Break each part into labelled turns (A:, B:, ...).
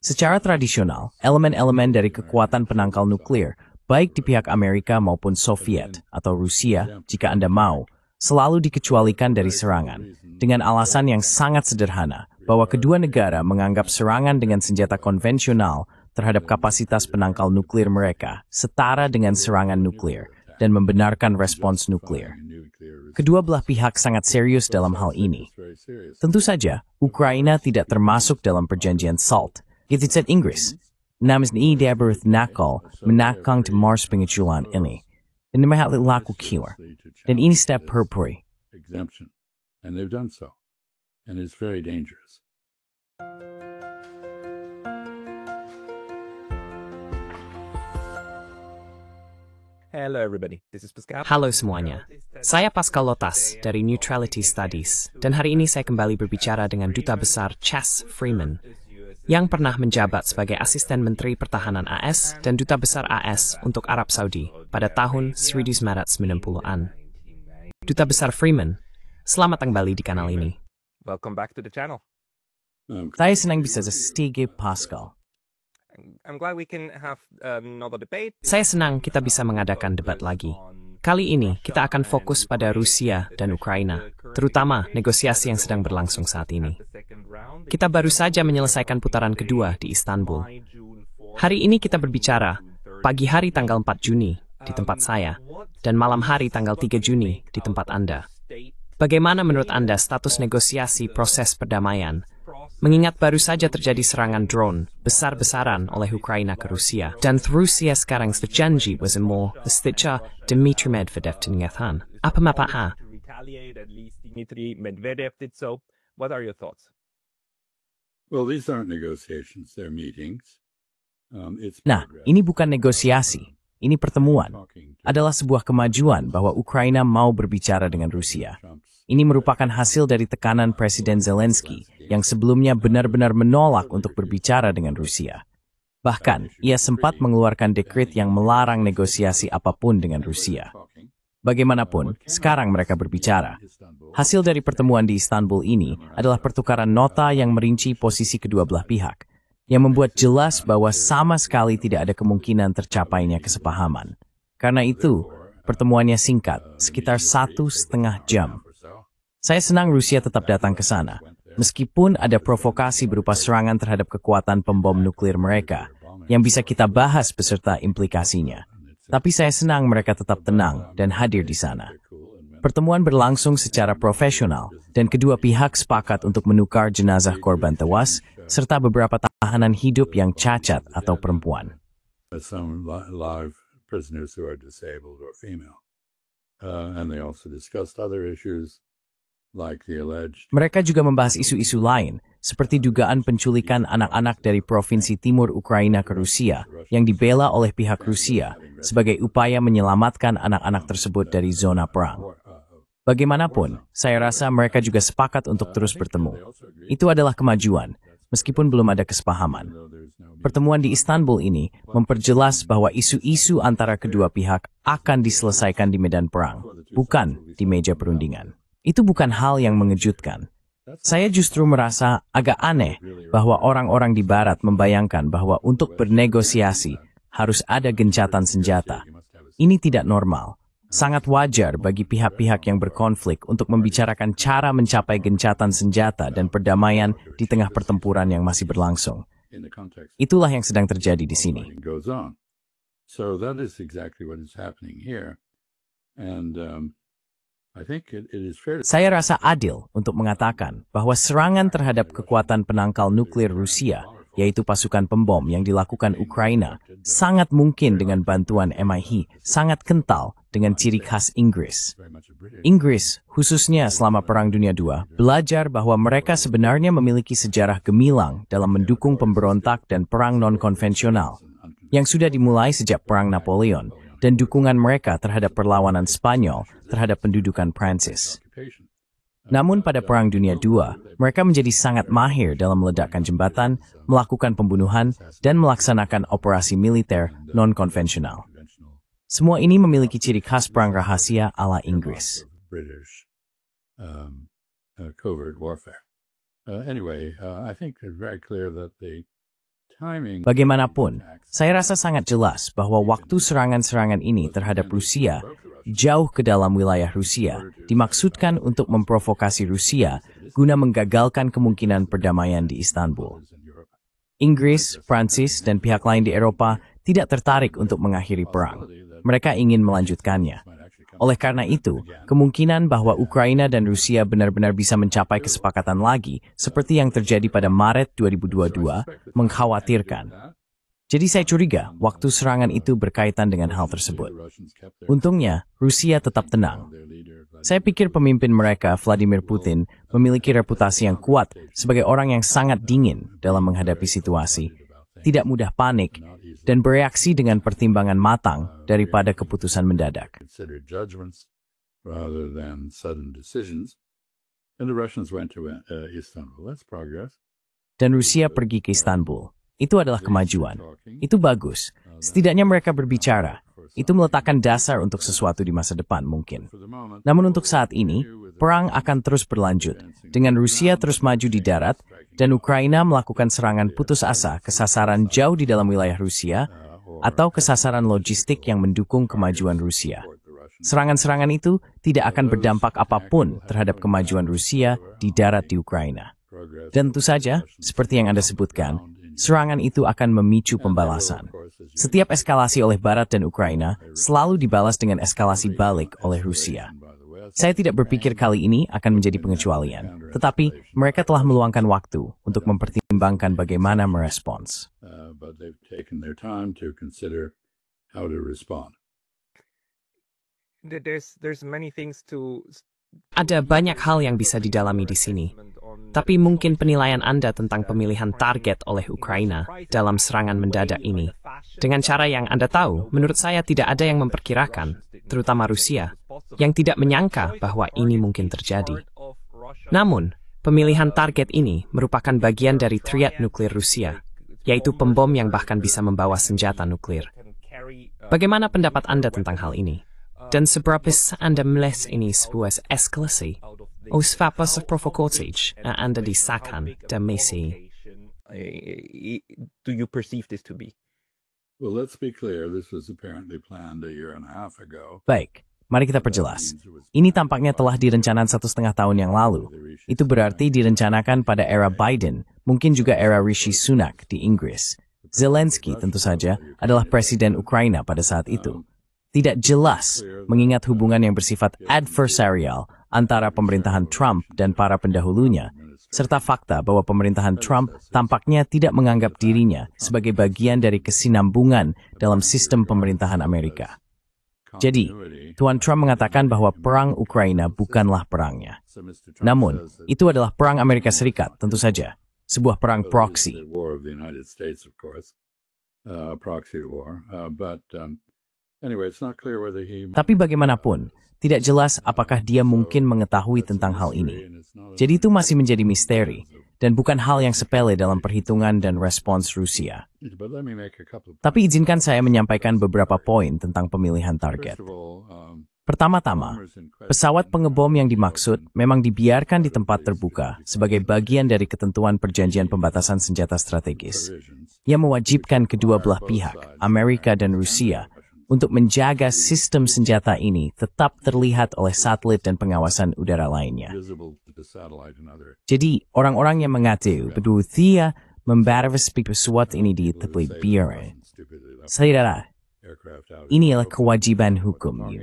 A: Secara tradisional, elemen-elemen dari kekuatan penangkal nuklir, baik di pihak Amerika maupun Soviet atau Rusia, jika Anda mau, selalu dikecualikan dari serangan, dengan alasan yang sangat sederhana, bahwa kedua negara menganggap serangan dengan senjata konvensional terhadap kapasitas penangkal nuklir mereka setara dengan serangan nuklir, dan membenarkan respons nuklir. Kedua belah pihak sangat serius dalam hal ini. Tentu saja, Ukraina tidak termasuk dalam perjanjian SALT. Itu Inggris. Namens ni dapat nakal menakang di Mars pengecualian ini. Dan mereka laku kiwar. Dan ini step perpuri.
B: And they've done so. And it's very dangerous.
C: Hello everybody, this is Pascal.
A: Halo semuanya, saya Pascal Lotas dari Neutrality Studies, dan hari ini saya kembali berbicara dengan Duta Besar Chas Freeman, yang pernah menjabat sebagai Asisten Menteri Pertahanan AS dan Duta Besar AS untuk Arab Saudi pada tahun 1990-an. Duta Besar Freeman, selamat kembali di kanal ini.
C: Welcome back to the channel.
A: Saya senang bisa sebagai Pascal.
C: I'm glad we can have another debate.
A: Saya senang kita bisa mengadakan debat lagi. Kali ini kita akan fokus pada Rusia dan Ukraina, terutama negosiasi yang sedang berlangsung saat ini. Kita baru saja menyelesaikan putaran kedua di Istanbul. Hari ini kita berbicara pagi hari tanggal 4 Juni di tempat saya, dan malam hari tanggal 3 Juni di tempat Anda. Bagaimana menurut Anda status negosiasi proses perdamaian? Mengingat baru saja terjadi serangan drone besar-besaran oleh Ukraina ke Rusia, dan Rusia sekarang berjanji mo stitcha Dmitry Medvedev tingathan. Apa mapaha?
C: What are your thoughts?
B: Well, these aren't negotiations, they're meetings.
A: Nah, ini bukan negosiasi, ini pertemuan. Adalah sebuah kemajuan bahwa Ukraina mau berbicara dengan Rusia. Ini merupakan hasil dari tekanan Presiden Zelensky yang sebelumnya benar-benar menolak untuk berbicara dengan Rusia. Bahkan, ia sempat mengeluarkan dekret yang melarang negosiasi apapun dengan Rusia. Bagaimanapun, sekarang mereka berbicara. Hasil dari pertemuan di Istanbul ini adalah pertukaran nota yang merinci posisi kedua belah pihak, yang membuat jelas bahwa sama sekali tidak ada kemungkinan tercapainya kesepahaman. Karena itu, pertemuannya singkat, sekitar 1,5 jam. Saya senang Rusia tetap datang ke sana, meskipun ada provokasi berupa serangan terhadap kekuatan pembom nuklir mereka, yang bisa kita bahas beserta implikasinya. Tapi saya senang mereka tetap tenang dan hadir di sana. Pertemuan berlangsung secara profesional, dan kedua pihak sepakat untuk menukar jenazah korban tewas, serta beberapa tahanan hidup yang cacat atau perempuan.
B: Some live prisoners who are disabled or female. And they also discussed other issues.
A: Mereka juga membahas isu-isu lain, seperti dugaan penculikan anak-anak dari provinsi timur Ukraina ke Rusia, yang dibela oleh pihak Rusia sebagai upaya menyelamatkan anak-anak tersebut dari zona perang. Bagaimanapun, saya rasa mereka juga sepakat untuk terus bertemu. Itu adalah kemajuan, meskipun belum ada kesepahaman. Pertemuan di Istanbul ini memperjelas bahwa isu-isu antara kedua pihak akan diselesaikan di medan perang, bukan di meja perundingan. Itu bukan hal yang mengejutkan. Saya justru merasa agak aneh bahwa orang-orang di Barat membayangkan bahwa untuk bernegosiasi harus ada gencatan senjata. Ini tidak normal. Sangat wajar bagi pihak-pihak yang berkonflik untuk membicarakan cara mencapai gencatan senjata dan perdamaian di tengah pertempuran yang masih berlangsung. Itulah yang sedang terjadi di sini.
B: So that is exactly what is happening here. And
A: Saya rasa adil untuk mengatakan bahwa serangan terhadap kekuatan penangkal nuklir Rusia, yaitu pasukan pembom yang dilakukan Ukraina, sangat mungkin dengan bantuan MIH, sangat kental dengan ciri khas Inggris. Inggris, khususnya selama Perang Dunia II, belajar bahwa mereka sebenarnya memiliki sejarah gemilang dalam mendukung pemberontak dan perang non-konvensional, yang sudah dimulai sejak Perang Napoleon, dan dukungan mereka terhadap perlawanan Spanyol terhadap pendudukan Prancis. Namun pada Perang Dunia II, mereka menjadi sangat mahir dalam meledakkan jembatan, melakukan pembunuhan, dan melaksanakan operasi militer non-konvensional. Semua ini memiliki ciri khas perang rahasia ala Inggris.
B: I think it's very clear that the timing.
A: Bagaimanapun, saya rasa sangat jelas bahwa waktu serangan-serangan ini terhadap Rusia jauh ke dalam wilayah Rusia dimaksudkan untuk memprovokasi Rusia guna menggagalkan kemungkinan perdamaian di Istanbul. Inggris, Prancis, dan pihak lain di Eropa tidak tertarik untuk mengakhiri perang. Mereka ingin melanjutkannya. Oleh karena itu, kemungkinan bahwa Ukraina dan Rusia benar-benar bisa mencapai kesepakatan lagi, seperti yang terjadi pada Maret 2022, mengkhawatirkan. Jadi saya curiga waktu serangan itu berkaitan dengan hal tersebut. Untungnya, Rusia tetap tenang. Saya pikir pemimpin mereka, Vladimir Putin, memiliki reputasi yang kuat sebagai orang yang sangat dingin dalam menghadapi situasi, tidak mudah panik, dan bereaksi dengan pertimbangan matang daripada keputusan mendadak. Dan Rusia pergi ke Istanbul. Itu adalah kemajuan. Itu bagus. Setidaknya mereka berbicara. Itu meletakkan dasar untuk sesuatu di masa depan mungkin. Namun untuk saat ini, perang akan terus berlanjut, dengan Rusia terus maju di darat, dan Ukraina melakukan serangan putus asa ke sasaran jauh di dalam wilayah Rusia, atau ke sasaran logistik yang mendukung kemajuan Rusia. Serangan-serangan itu tidak akan berdampak apapun terhadap kemajuan Rusia di darat di Ukraina. Dan tentu saja, seperti yang Anda sebutkan, serangan itu akan memicu pembalasan. Setiap eskalasi oleh Barat dan Ukraina selalu dibalas dengan eskalasi balik oleh Rusia. Saya tidak berpikir kali ini akan menjadi pengecualian, tetapi mereka telah meluangkan waktu untuk mempertimbangkan bagaimana merespons.
D: Ada banyak hal yang bisa didalami di sini. Tapi mungkin penilaian Anda tentang pemilihan target oleh Ukraina dalam serangan mendadak ini. Dengan cara yang Anda tahu, menurut saya tidak ada yang memperkirakan, terutama Rusia, yang tidak menyangka bahwa ini mungkin terjadi. Namun, pemilihan target ini merupakan bagian dari triad nuklir Rusia, yaitu pembom yang bahkan bisa membawa senjata nuklir. Bagaimana pendapat Anda tentang hal ini? Dan seberapa Anda melihat ini sebuah eskalasi? Usfapa provokatif Anda disahkan dan misi.
C: Do you perceive this to be?
B: Well, let's be clear. This was apparently planned a year and a half ago.
A: Baik, mari kita perjelas. Ini tampaknya telah direncanakan 1,5 tahun yang lalu. Itu berarti direncanakan pada era Biden, mungkin juga era Rishi Sunak di Inggris. Zelensky tentu saja adalah presiden Ukraina pada saat itu. Tidak jelas mengingat hubungan yang bersifat adversarial antara pemerintahan Trump dan para pendahulunya, serta fakta bahwa pemerintahan Trump tampaknya tidak menganggap dirinya sebagai bagian dari kesinambungan dalam sistem pemerintahan Amerika. Jadi, Tuan Trump mengatakan bahwa perang Ukraina bukanlah perangnya. Namun, itu adalah perang Amerika Serikat, tentu saja. Sebuah perang proksi. Tapi bagaimanapun, tidak jelas apakah dia mungkin mengetahui tentang hal ini. Jadi itu masih menjadi misteri, dan bukan hal yang sepele dalam perhitungan dan respons Rusia. Tapi izinkan saya menyampaikan beberapa poin tentang pemilihan target. Pertama-tama, pesawat pengebom yang dimaksud memang dibiarkan di tempat terbuka sebagai bagian dari ketentuan perjanjian pembatasan senjata strategis, yang mewajibkan kedua belah pihak, Amerika dan Rusia, untuk menjaga sistem senjata ini tetap terlihat oleh satelit dan pengawasan udara lainnya. Jadi, orang-orang yang mengatakan bahwa dia membatasi pesawat ini di tepi biara. Saudara, ini adalah kewajiban hukum.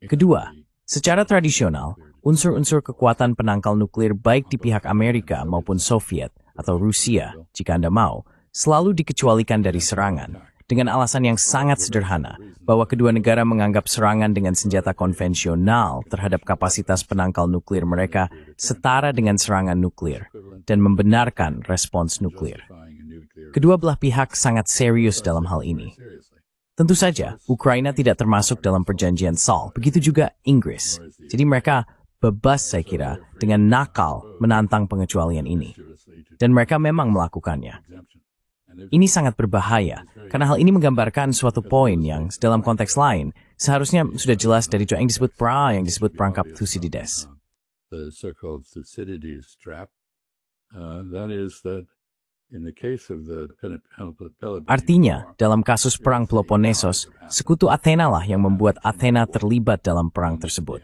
A: Kedua, secara tradisional, unsur-unsur kekuatan penangkal nuklir baik di pihak Amerika maupun Soviet atau Rusia, jika Anda mau, selalu dikecualikan dari serangan, dengan alasan yang sangat sederhana, bahwa kedua negara menganggap serangan dengan senjata konvensional terhadap kapasitas penangkal nuklir mereka setara dengan serangan nuklir, dan membenarkan respons nuklir. Kedua belah pihak sangat serius dalam hal ini. Tentu saja, Ukraina tidak termasuk dalam perjanjian SALT, begitu juga Inggris. Jadi mereka bebas, saya kira, dengan nakal menantang pengecualian ini. Dan mereka memang melakukannya. Ini sangat berbahaya, karena hal ini menggambarkan suatu poin yang, dalam konteks lain, Seharusnya sudah jelas dari yang disebut yang disebut perangkap Thucydides.
B: The so-called Thucydides trap. That is that in the case of the Peloponnesian
A: Artinya, dalam kasus perang Peloponnesos, sekutu Athena lah yang membuat Athena terlibat dalam perang tersebut.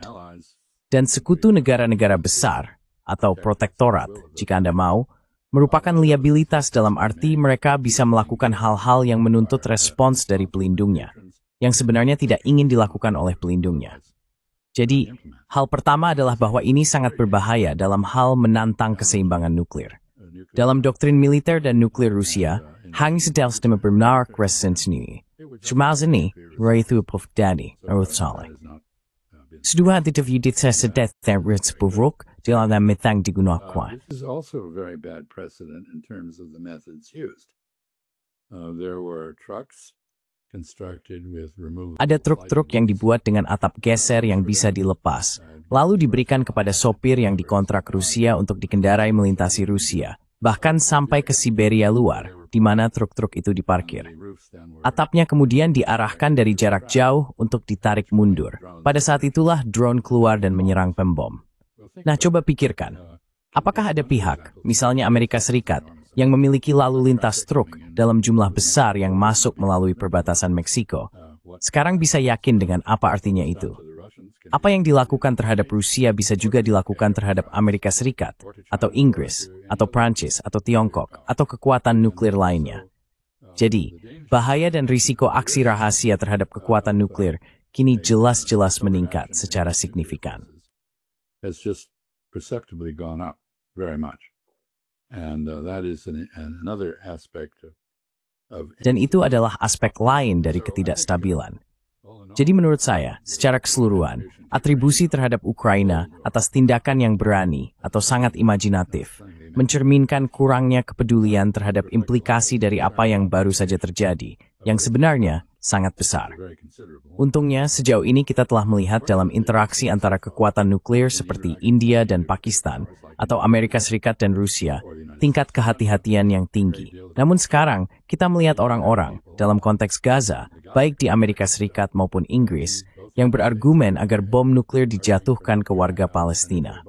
A: Dan sekutu negara-negara besar, atau protektorat, jika Anda mau, merupakan liabilitas dalam arti mereka bisa melakukan hal-hal yang menuntut respons dari pelindungnya, yang sebenarnya tidak ingin dilakukan oleh pelindungnya. Jadi, hal pertama adalah bahwa ini sangat berbahaya dalam hal menantang keseimbangan nuklir. Dalam doktrin militer dan nuklir Rusia, hang stelsel benar resensini. Shumazini, Raitu Povdani, Aruthsale. Sedua antitav yudit sesedet territs buvruk, dalam metang digunakan.
B: This is also a very bad precedent in terms of the methods used. There were trucks constructed with removable.
A: Ada truk-truk yang dibuat dengan atap geser yang bisa dilepas, lalu diberikan kepada sopir yang dikontrak Rusia untuk dikendarai melintasi Rusia, bahkan sampai ke Siberia luar, di mana truk-truk itu diparkir. Atapnya kemudian diarahkan dari jarak jauh untuk ditarik mundur. Pada saat itulah drone keluar dan menyerang pembom. Nah, coba pikirkan, apakah ada pihak, misalnya Amerika Serikat, yang memiliki lalu lintas truk dalam jumlah besar yang masuk melalui perbatasan Meksiko, sekarang bisa yakin dengan apa artinya itu? Apa yang dilakukan terhadap Rusia bisa juga dilakukan terhadap Amerika Serikat, atau Inggris, atau Prancis, atau Tiongkok, atau kekuatan nuklir lainnya. Jadi, bahaya dan risiko aksi rahasia terhadap kekuatan nuklir kini jelas-jelas meningkat secara signifikan.
B: Has just perceptibly gone up very much. And that is another aspect of.
A: Dan itu adalah aspek lain dari ketidakstabilan. Jadi menurut saya, secara keseluruhan, atribusi terhadap Ukraina atas tindakan yang berani atau sangat imajinatif mencerminkan kurangnya kepedulian terhadap implikasi dari apa yang baru saja terjadi, yang sebenarnya sangat besar. Untungnya, sejauh ini kita telah melihat dalam interaksi antara kekuatan nuklir seperti India dan Pakistan, atau Amerika Serikat dan Rusia, tingkat kehati-hatian yang tinggi. Namun sekarang, kita melihat orang-orang, dalam konteks Gaza, baik di Amerika Serikat maupun Inggris, yang berargumen agar bom nuklir dijatuhkan ke warga Palestina.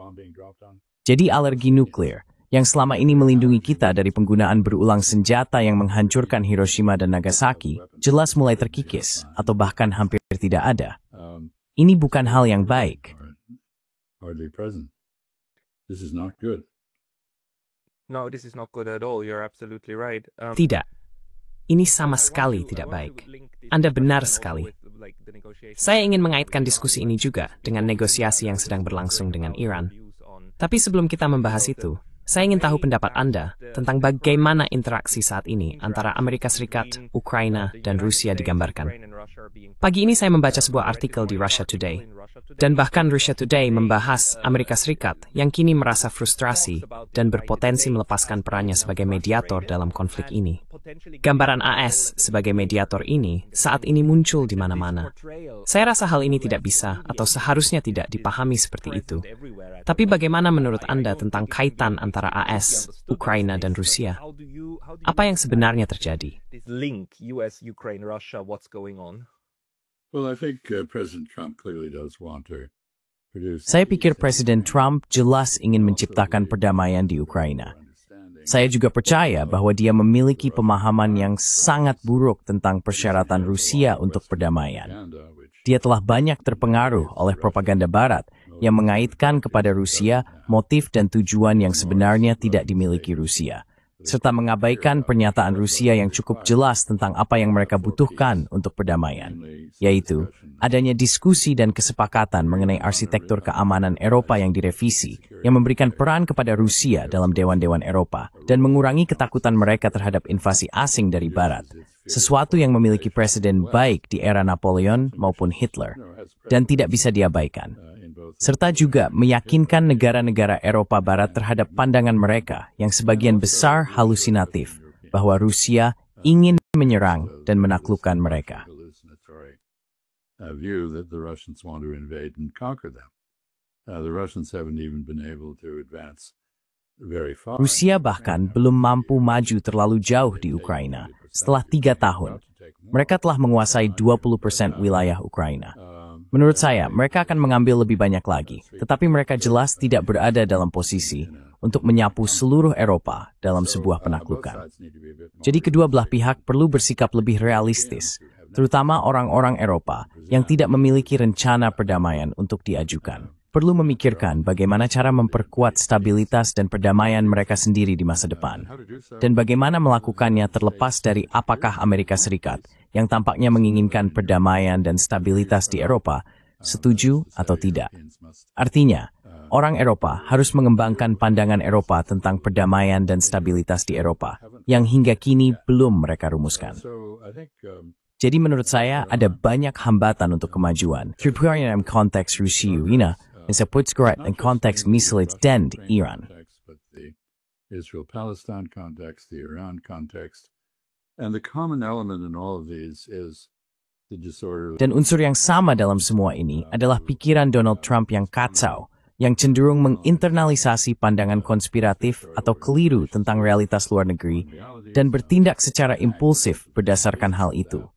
A: Jadi alergi nuklir, yang selama ini melindungi kita dari penggunaan berulang senjata yang menghancurkan Hiroshima dan Nagasaki, jelas mulai terkikis, atau bahkan hampir tidak ada. Ini bukan hal yang baik.
B: This is not good.
C: No, this is not good at all. You're absolutely right.
D: Tidak. Ini sama sekali tidak baik. Anda benar sekali. Saya ingin mengaitkan diskusi ini juga dengan negosiasi yang sedang berlangsung dengan Iran. Tapi sebelum kita membahas itu, saya ingin tahu pendapat Anda tentang bagaimana interaksi saat ini antara Amerika Serikat, Ukraina, dan Rusia digambarkan. Pagi ini saya membaca sebuah artikel di Russia Today, dan bahkan Russia Today membahas Amerika Serikat yang kini merasa frustrasi dan berpotensi melepaskan perannya sebagai mediator dalam konflik ini. Gambaran AS sebagai mediator ini saat ini muncul di mana-mana. Saya rasa hal ini tidak bisa atau seharusnya tidak dipahami seperti itu. Tapi bagaimana menurut Anda tentang kaitan antara AS, Ukraina, dan Rusia? Apa yang sebenarnya terjadi?
B: Well, I think President Trump clearly does want to produce.
A: Saya pikir Presiden Trump jelas ingin menciptakan perdamaian di Ukraina. Saya juga percaya bahwa dia memiliki pemahaman yang sangat buruk tentang persyaratan Rusia untuk perdamaian. Dia telah banyak terpengaruh oleh propaganda Barat yang mengaitkan kepada Rusia motif dan tujuan yang sebenarnya tidak dimiliki Rusia, serta mengabaikan pernyataan Rusia yang cukup jelas tentang apa yang mereka butuhkan untuk perdamaian, yaitu adanya diskusi dan kesepakatan mengenai arsitektur keamanan Eropa yang direvisi, yang memberikan peran kepada Rusia dalam dewan-dewan Eropa, dan mengurangi ketakutan mereka terhadap invasi asing dari Barat, sesuatu yang memiliki presiden baik di era Napoleon maupun Hitler, dan tidak bisa diabaikan. Serta juga meyakinkan negara-negara Eropa Barat terhadap pandangan mereka yang sebagian besar halusinatif bahwa Rusia ingin menyerang dan menaklukkan mereka.
B: View that the Russians want to invade and conquer them. The Russians haven't even been able to advance very far.
A: Rusia bahkan belum mampu maju terlalu jauh di Ukraina. Setelah 3 tahun, mereka telah menguasai 20% wilayah Ukraina. Menurut saya, mereka akan mengambil lebih banyak lagi, tetapi mereka jelas tidak berada dalam posisi untuk menyapu seluruh Eropa dalam sebuah penaklukan. Jadi kedua belah pihak perlu bersikap lebih realistis, terutama orang-orang Eropa yang tidak memiliki rencana perdamaian untuk diajukan. Perlu memikirkan bagaimana cara memperkuat stabilitas dan perdamaian mereka sendiri di masa depan, dan bagaimana melakukannya terlepas dari apakah Amerika Serikat, yang tampaknya menginginkan perdamaian dan stabilitas di Eropa, setuju atau tidak. Artinya, orang Eropa harus mengembangkan pandangan Eropa tentang perdamaian dan stabilitas di Eropa, yang hingga kini belum mereka rumuskan. Jadi menurut saya, ada banyak hambatan untuk kemajuan. Terutama dalam konteks Rusia, dan konteks misalnya dan Iran.
B: Israel-Palestine context, the Iran context, and the common element in all of these is the disorder.
A: Dan unsur yang sama dalam semua ini adalah pikiran Donald Trump yang kacau, yang cenderung menginternalisasi pandangan konspiratif atau keliru tentang realitas luar negeri dan bertindak secara impulsif berdasarkan hal itu.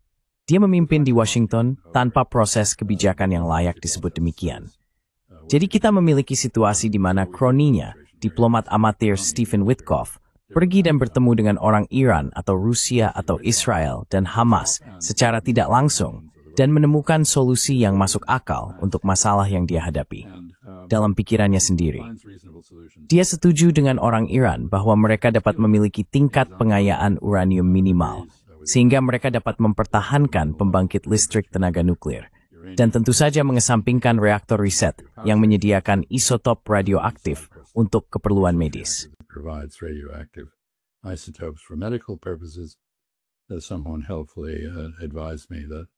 A: Dia memimpin di Washington tanpa proses kebijakan yang layak disebut demikian. Jadi kita memiliki situasi di mana kroninya, diplomat amatir Stephen Witkoff, pergi dan bertemu dengan orang Iran atau Rusia atau Israel dan Hamas secara tidak langsung dan menemukan solusi yang masuk akal untuk masalah yang dia hadapi. Dalam pikirannya sendiri, dia setuju dengan orang Iran bahwa mereka dapat memiliki tingkat pengayaan uranium minimal, sehingga mereka dapat mempertahankan pembangkit listrik tenaga nuklir, dan tentu saja mengesampingkan reaktor riset yang menyediakan isotop radioaktif untuk keperluan medis.
B: Provides radioactive isotopes for medical purposes. Someone helpfully advised me that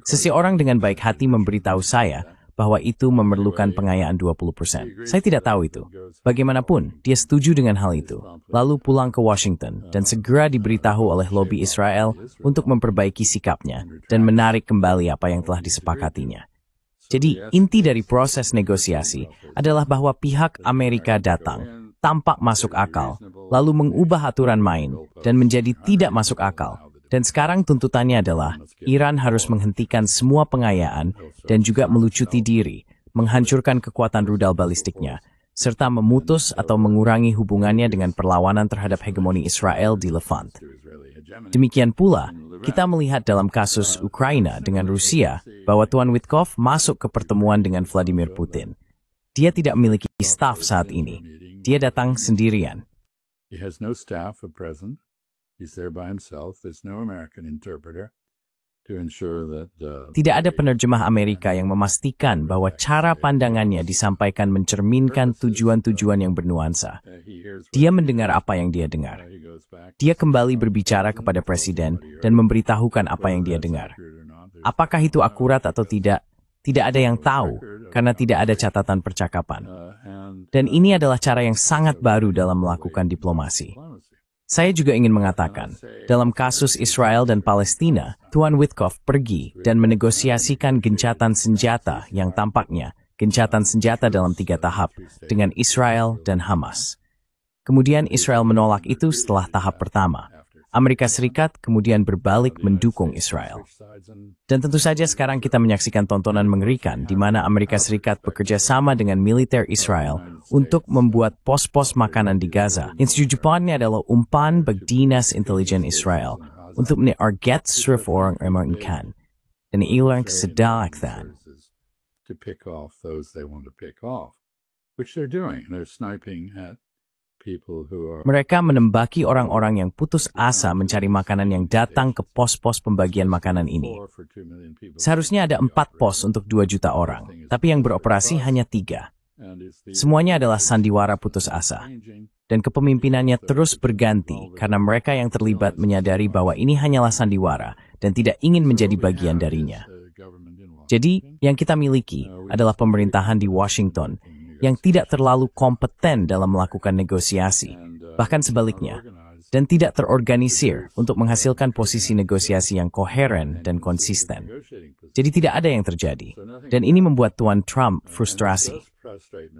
A: Seseorang dengan baik hati memberitahu saya bahwa itu memerlukan pengayaan 20%. Saya tidak tahu itu. Bagaimanapun, dia setuju dengan hal itu, lalu pulang ke Washington dan segera diberitahu oleh lobi Israel untuk memperbaiki sikapnya dan menarik kembali apa yang telah disepakatinya. Jadi, inti dari proses negosiasi adalah bahwa pihak Amerika datang, tampak masuk akal, lalu mengubah aturan main dan menjadi tidak masuk akal. Dan sekarang tuntutannya adalah Iran harus menghentikan semua pengayaan dan juga melucuti diri, menghancurkan kekuatan rudal balistiknya, serta memutus atau mengurangi hubungannya dengan perlawanan terhadap hegemoni Israel di Levant. Demikian pula, kita melihat dalam kasus Ukraina dengan Rusia bahwa Tuan Witkoff masuk ke pertemuan dengan Vladimir Putin. Dia tidak memiliki staf saat ini. Dia datang sendirian.
B: He has no staff at present. He's there by himself. There's no American interpreter to ensure that
A: Tidak ada penerjemah Amerika yang memastikan bahwa cara pandangannya disampaikan mencerminkan tujuan-tujuan yang bernuansa. Dia mendengar apa yang dia dengar. Dia kembali berbicara kepada presiden dan memberitahukan apa yang dia dengar. Apakah itu akurat atau tidak? Tidak ada yang tahu karena tidak ada catatan percakapan. Dan ini adalah cara yang sangat baru dalam melakukan diplomasi. Saya juga ingin mengatakan, dalam kasus Israel dan Palestina, Tuan Witkoff pergi dan menegosiasikan gencatan senjata yang tampaknya gencatan senjata dalam 3 tahap dengan Israel dan Hamas. Kemudian Israel menolak itu setelah tahap pertama. Amerika Serikat kemudian berbalik mendukung Israel. Dan tentu saja sekarang kita menyaksikan tontonan mengerikan di mana Amerika Serikat bekerja sama dengan militer Israel untuk membuat pos-pos makanan di Gaza. Instruksinya adalah umpan bagi Dinas Intelijen Israel untuk menarget seluruh orang Amerika dan ilang sedaktan.
B: to pick off those they want to pick off, which they're doing. They're sniping at people who are...
A: Mereka menembaki orang-orang yang putus asa mencari makanan yang datang ke pos-pos pembagian makanan ini. Seharusnya ada 4 pos untuk 2 juta orang, tapi yang beroperasi hanya 3. Semuanya adalah sandiwara putus asa. Dan kepemimpinannya terus berganti karena mereka yang terlibat menyadari bahwa ini hanyalah sandiwara dan tidak ingin menjadi bagian darinya. Jadi, yang kita miliki adalah pemerintahan di Washington yang tidak terlalu kompeten dalam melakukan negosiasi, bahkan sebaliknya, dan tidak terorganisir untuk menghasilkan posisi negosiasi yang koheren dan konsisten. Jadi tidak ada yang terjadi, dan ini membuat Tuan Trump frustrasi.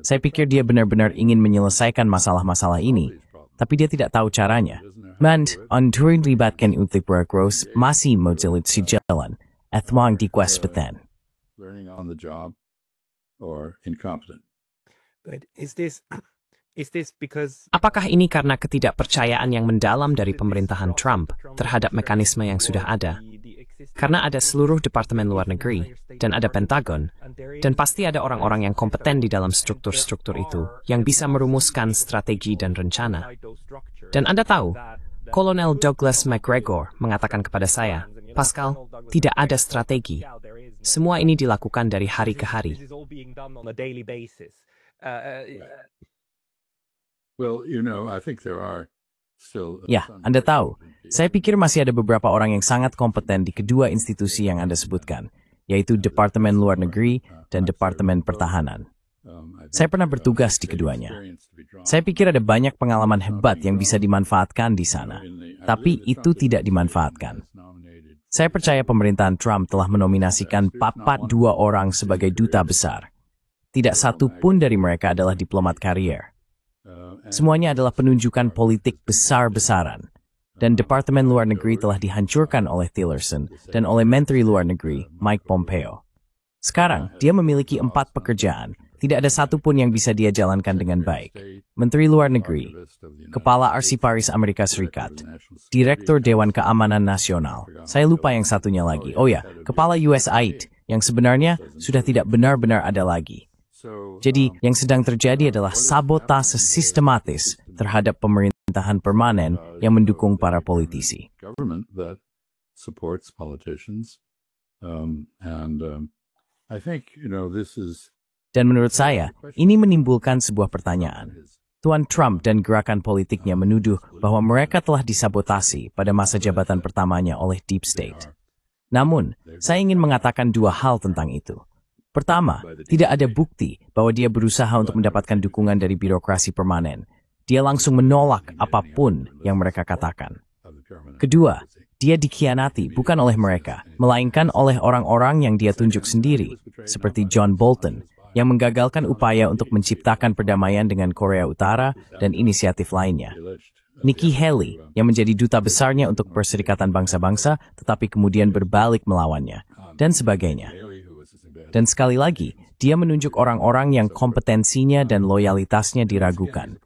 A: Saya pikir dia benar-benar ingin menyelesaikan masalah-masalah ini, tapi dia tidak tahu caranya. Untuk libatkan untuk beragros masih mojilit si jalan, atmang di kuaspetan.
B: Learning on the job or incompetent.
C: But is this because
D: Apakah ini karena ketidakpercayaan yang mendalam dari pemerintahan Trump terhadap mekanisme yang sudah ada? Karena ada seluruh Departemen Luar Negeri, dan ada Pentagon, dan pasti ada orang-orang yang kompeten di dalam struktur-struktur itu, yang bisa merumuskan strategi dan rencana. Dan Anda tahu, Kolonel Douglas MacGregor mengatakan kepada saya, Pascal, tidak ada strategi. Semua ini dilakukan dari hari ke hari.
C: this is all being done on a daily basis?
B: Well, I think there are still.
A: Ya, Anda tahu, saya pikir masih ada beberapa orang yang sangat kompeten di kedua institusi yang Anda sebutkan, yaitu Departemen Luar Negeri dan Departemen Pertahanan. Saya pernah bertugas di keduanya. Saya pikir ada banyak pengalaman hebat yang bisa dimanfaatkan di sana, tapi itu tidak dimanfaatkan. Saya percaya pemerintahan Trump telah menominasikan 42 orang sebagai duta besar. Tidak satu pun dari mereka adalah diplomat karier. Semuanya adalah penunjukan politik besar-besaran. Dan Departemen Luar Negeri telah dihancurkan oleh Tillerson dan oleh Menteri Luar Negeri Mike Pompeo. Sekarang, dia memiliki 4 pekerjaan. Tidak ada satu pun yang bisa dia jalankan dengan baik. Menteri Luar Negeri, Kepala Arsiparis Amerika Serikat, Direktur Dewan Keamanan Nasional. Saya lupa yang satunya lagi. Oh ya, Kepala USAID, yang sebenarnya sudah tidak benar-benar ada lagi. Jadi, yang sedang terjadi adalah sabotase sistematis terhadap pemerintahan permanen yang mendukung para politisi.
B: Government that supports politicians, I think this is.
A: Dan menurut saya, ini menimbulkan sebuah pertanyaan. Tuan Trump dan gerakan politiknya menuduh bahwa mereka telah disabotasi pada masa jabatan pertamanya oleh Deep State. Namun, saya ingin mengatakan 2 hal tentang itu. Pertama, tidak ada bukti bahwa dia berusaha untuk mendapatkan dukungan dari birokrasi permanen. Dia langsung menolak apapun yang mereka katakan. Kedua, dia dikhianati bukan oleh mereka, melainkan oleh orang-orang yang dia tunjuk sendiri, seperti John Bolton, yang menggagalkan upaya untuk menciptakan perdamaian dengan Korea Utara dan inisiatif lainnya. Nikki Haley, yang menjadi duta besarnya untuk Perserikatan Bangsa-Bangsa, tetapi kemudian berbalik melawannya, dan sebagainya. Dan sekali lagi, dia menunjuk orang-orang yang kompetensinya dan loyalitasnya diragukan.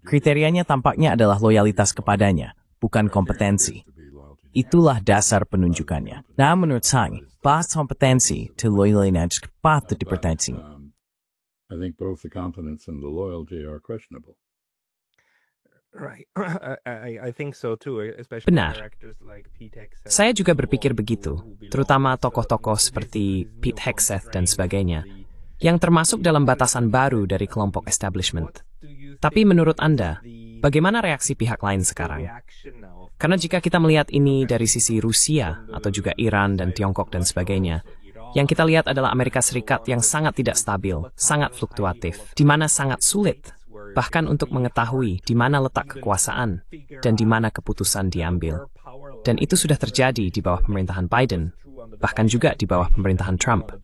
A: Kriterianya tampaknya adalah loyalitas kepadanya, bukan kompetensi. Itulah dasar penunjukannya. Nah, menurut saya, bahas kompetensi to loyalitas patut dipertanyakan.
B: I think both the competence and the loyalty are questionable.
C: Right. I think so too, especially
D: Benar.
C: characters like Pete Hegseth.
D: Saya juga berpikir begitu, terutama tokoh-tokoh seperti Pete Hegseth dan sebagainya, yang termasuk dalam batasan baru dari kelompok establishment. Tapi menurut Anda, bagaimana reaksi pihak lain sekarang? Karena jika kita melihat ini dari sisi Rusia, atau juga Iran dan Tiongkok dan sebagainya, yang kita lihat adalah Amerika Serikat yang sangat tidak stabil, sangat fluktuatif, di mana sangat sulit, bahkan untuk mengetahui di mana letak kekuasaan dan di mana keputusan diambil. Dan itu sudah terjadi di bawah pemerintahan Biden, bahkan juga di bawah pemerintahan Trump,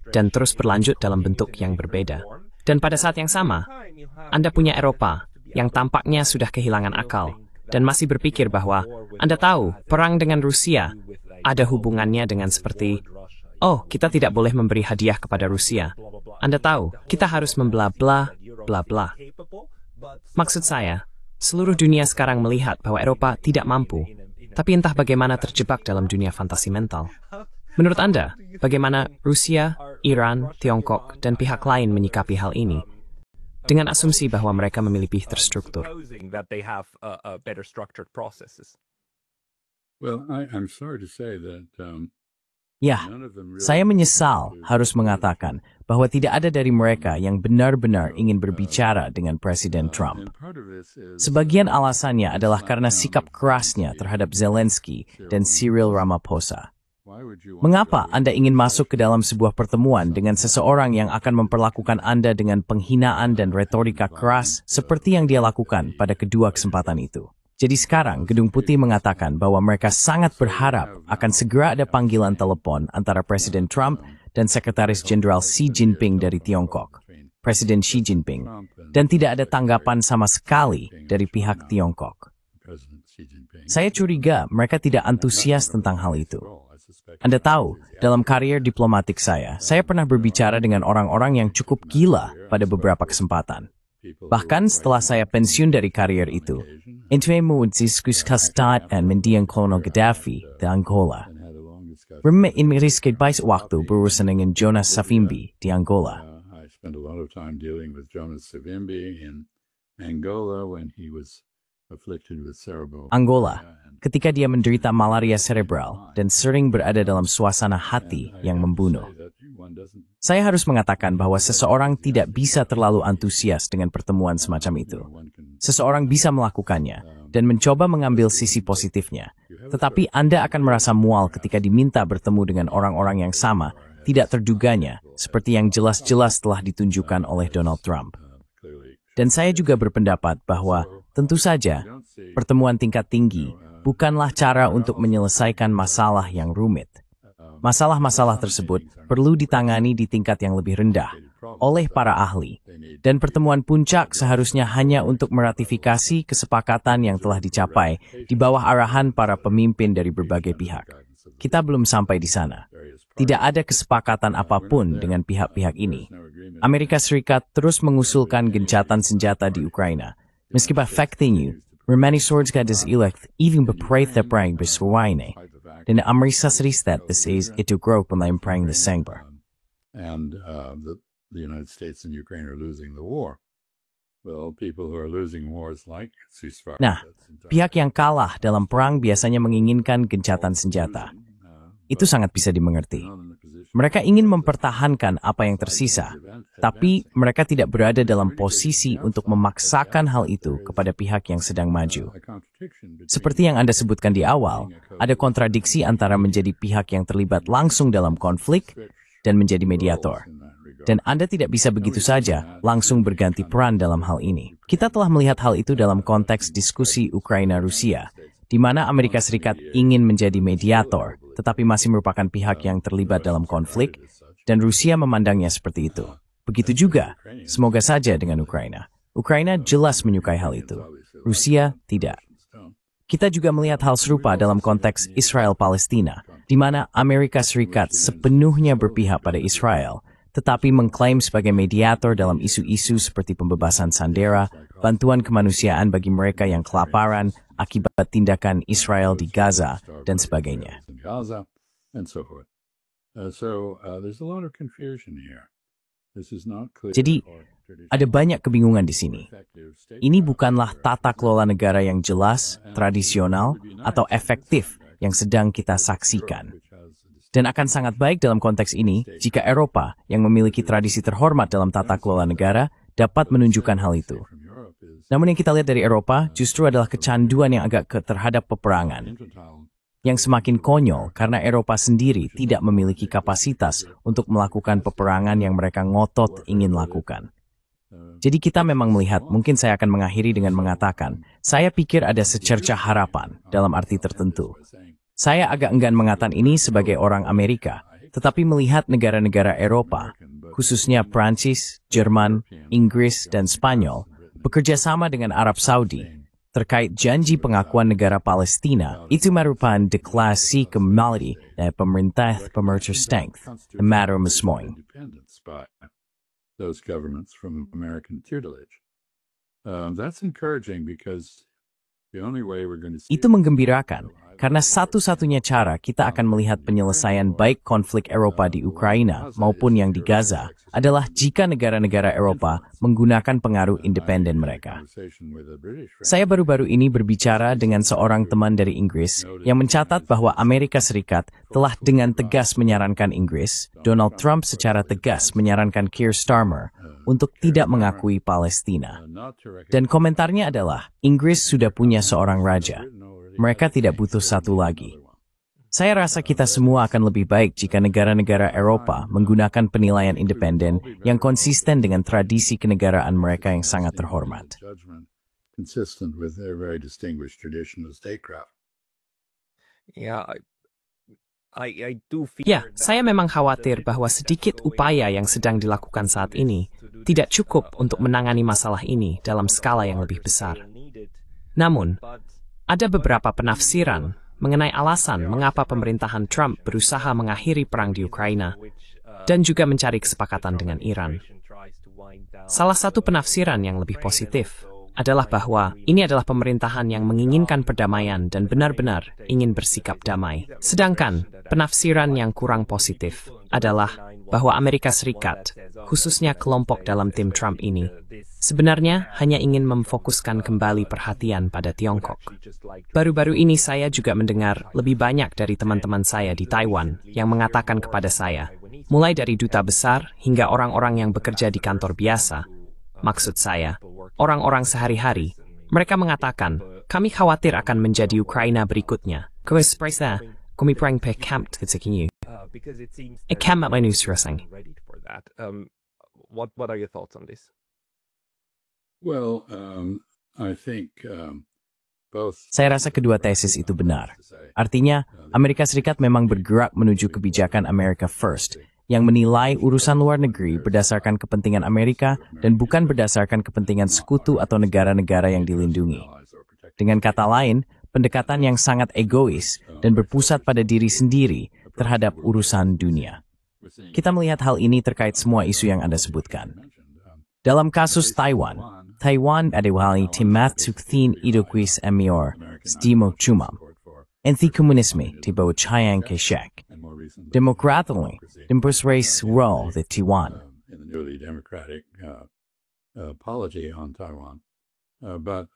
D: dan terus berlanjut dalam bentuk yang berbeda. Dan pada saat yang sama, Anda punya Eropa yang tampaknya sudah kehilangan akal, dan masih berpikir bahwa Anda tahu perang dengan Rusia ada hubungannya dengan seperti, oh, kita tidak boleh memberi hadiah kepada Rusia. Anda tahu, kita harus membla-bla, bla-bla. Maksud saya, seluruh dunia sekarang melihat bahwa Eropa tidak mampu, tapi entah bagaimana terjebak dalam dunia fantasi mental. Menurut Anda, bagaimana Rusia, Iran, Tiongkok, dan pihak lain menyikapi hal ini? Dengan asumsi bahwa mereka memiliki terstruktur.
C: That they have better structured processes.
B: Well, I'm sorry to say that
A: Ya, saya menyesal harus mengatakan bahwa tidak ada dari mereka yang benar-benar ingin berbicara dengan Presiden Trump. Sebagian alasannya adalah karena sikap kerasnya terhadap Zelensky dan Cyril Ramaphosa. Mengapa Anda ingin masuk ke dalam sebuah pertemuan dengan seseorang yang akan memperlakukan Anda dengan penghinaan dan retorika keras seperti yang dia lakukan pada kedua kesempatan itu? Jadi sekarang, Gedung Putih mengatakan bahwa mereka sangat berharap akan segera ada panggilan telepon antara Presiden Trump dan Sekretaris Jenderal Xi Jinping dari Tiongkok. Presiden Xi Jinping, dan tidak ada tanggapan sama sekali dari pihak Tiongkok. Saya curiga mereka tidak antusias tentang hal itu. Anda tahu, dalam karier diplomatik saya pernah berbicara dengan orang-orang yang cukup gila pada beberapa kesempatan. Bahkan setelah saya pensiun dari karier itu, saya mendiskusikan dan mendiang Kolonel Gaddafi di Angola. Meriskai banyak waktu berurusan dengan Jonas Savimbi di Angola.
B: I spent a lot of time dealing with Jonas Savimbi in Angola when he was afflicted with cerebral
A: Angola, ketika dia menderita malaria cerebral dan sering berada dalam suasana hati yang membunuh. Saya harus mengatakan bahwa seseorang tidak bisa terlalu antusias dengan pertemuan semacam itu. Seseorang bisa melakukannya dan mencoba mengambil sisi positifnya, tetapi Anda akan merasa mual ketika diminta bertemu dengan orang-orang yang sama, tidak terduganya, seperti yang jelas-jelas telah ditunjukkan oleh Donald Trump. Dan saya juga berpendapat bahwa, tentu saja, pertemuan tingkat tinggi bukanlah cara untuk menyelesaikan masalah yang rumit. Masalah-masalah tersebut perlu ditangani di tingkat yang lebih rendah oleh para ahli, dan pertemuan puncak seharusnya hanya untuk meratifikasi kesepakatan yang telah dicapai di bawah arahan para pemimpin dari berbagai pihak. Kita belum sampai di sana. Tidak ada kesepakatan apapun dengan pihak-pihak ini. Amerika Serikat terus mengusulkan gencatan senjata di Ukraina. Meskipun faktinya, Romani Swordsgadas elect even beprayed the praying beswaine. Dan Amerika Serikat is itu grow pemain praying the sangber.
B: And the United States and Ukraine are losing the war. Well, people who are losing wars like ceasefire.
A: Nah, pihak yang kalah dalam perang biasanya menginginkan gencatan senjata. Itu sangat bisa dimengerti. Mereka ingin mempertahankan apa yang tersisa, tapi mereka tidak berada dalam posisi untuk memaksakan hal itu kepada pihak yang sedang maju. Seperti yang Anda sebutkan di awal, ada kontradiksi antara menjadi pihak yang terlibat langsung dalam konflik dan menjadi mediator. Dan Anda tidak bisa begitu saja langsung berganti peran dalam hal ini. Kita telah melihat hal itu dalam konteks diskusi Ukraina-Rusia, di mana Amerika Serikat ingin menjadi mediator, tetapi masih merupakan pihak yang terlibat dalam konflik, dan Rusia memandangnya seperti itu. Begitu juga, semoga saja dengan Ukraina. Ukraina jelas menyukai hal itu. Rusia tidak. Kita juga melihat hal serupa dalam konteks Israel-Palestina, di mana Amerika Serikat sepenuhnya berpihak pada Israel, tetapi mengklaim sebagai mediator dalam isu-isu seperti pembebasan sandera, bantuan kemanusiaan bagi mereka yang kelaparan akibat tindakan Israel di Gaza, dan sebagainya. Jadi, ada banyak kebingungan di sini. Ini bukanlah tata kelola negara yang jelas, tradisional, atau efektif yang sedang kita saksikan. Dan akan sangat baik dalam konteks ini jika Eropa yang memiliki tradisi terhormat dalam tata kelola negara dapat menunjukkan hal itu. Namun yang kita lihat dari Eropa justru adalah kecanduan yang agak terhadap peperangan. Yang semakin konyol karena Eropa sendiri tidak memiliki kapasitas untuk melakukan peperangan yang mereka ngotot ingin lakukan. Jadi kita memang melihat, mungkin saya akan mengakhiri dengan mengatakan, saya pikir ada secerca harapan dalam arti tertentu. Saya agak enggan mengatakan ini sebagai orang Amerika, tetapi melihat negara-negara Eropa, khususnya Prancis, Jerman, Inggris, dan Spanyol, bekerja sama dengan Arab Saudi terkait janji pengakuan negara Palestina, itu merupakan deklarasi kembali dari pemerintah pemerintah strength, the matter mesmoing.
B: Those governments from American tutelage. That's encouraging because the only way we're going to see
A: Itu menggembirakan, karena satu-satunya cara kita akan melihat penyelesaian baik konflik Eropa di Ukraina maupun yang di Gaza adalah jika negara-negara Eropa menggunakan pengaruh independen mereka. Saya baru-baru ini berbicara dengan seorang teman dari Inggris yang mencatat bahwa Amerika Serikat telah dengan tegas menyarankan Inggris, Donald Trump secara tegas menyarankan Keir Starmer untuk tidak mengakui Palestina. Dan komentarnya adalah, Inggris sudah punya seorang raja. Mereka tidak butuh satu lagi. Saya rasa kita semua akan lebih baik jika negara-negara Eropa menggunakan penilaian independen yang konsisten dengan tradisi kenegaraan mereka yang sangat terhormat.
D: Ya, saya memang khawatir bahwa sedikit upaya yang sedang dilakukan saat ini tidak cukup untuk menangani masalah ini dalam skala yang lebih besar. Namun, ada beberapa penafsiran mengenai alasan mengapa pemerintahan Trump berusaha mengakhiri perang di Ukraina dan juga mencari kesepakatan dengan Iran. Salah satu penafsiran yang lebih positif adalah bahwa ini adalah pemerintahan yang menginginkan perdamaian dan benar-benar ingin bersikap damai. Sedangkan penafsiran yang kurang positif adalah bahwa Amerika Serikat, khususnya kelompok dalam tim Trump ini, sebenarnya hanya ingin memfokuskan kembali perhatian pada Tiongkok. Baru-baru ini saya juga mendengar lebih banyak dari teman-teman saya di Taiwan yang mengatakan kepada saya, mulai dari duta besar hingga orang-orang yang bekerja di kantor biasa, maksud saya, orang-orang sehari-hari, mereka mengatakan, kami khawatir akan menjadi Ukraina berikutnya. Kami perang pe camp kesekinyu. Camp at my news racing.
C: What are your thoughts on this?
B: Well, I think both.
A: Saya rasa kedua tesis itu benar. Artinya, Amerika Serikat memang bergerak menuju kebijakan America First, yang menilai urusan luar negeri berdasarkan kepentingan Amerika dan bukan berdasarkan kepentingan sekutu atau negara-negara yang dilindungi. Dengan kata lain, pendekatan yang sangat egois dan berpusat pada diri sendiri terhadap urusan dunia. Kita melihat hal ini terkait semua isu yang Anda sebutkan. Dalam kasus Taiwan adalah timat suktin idokuis emior stimo cumam. Anti komunisme di bawah Chiang Kai-shek. Democratically, embrace role the Taiwan.
B: In the newly democratic policy on Taiwan. But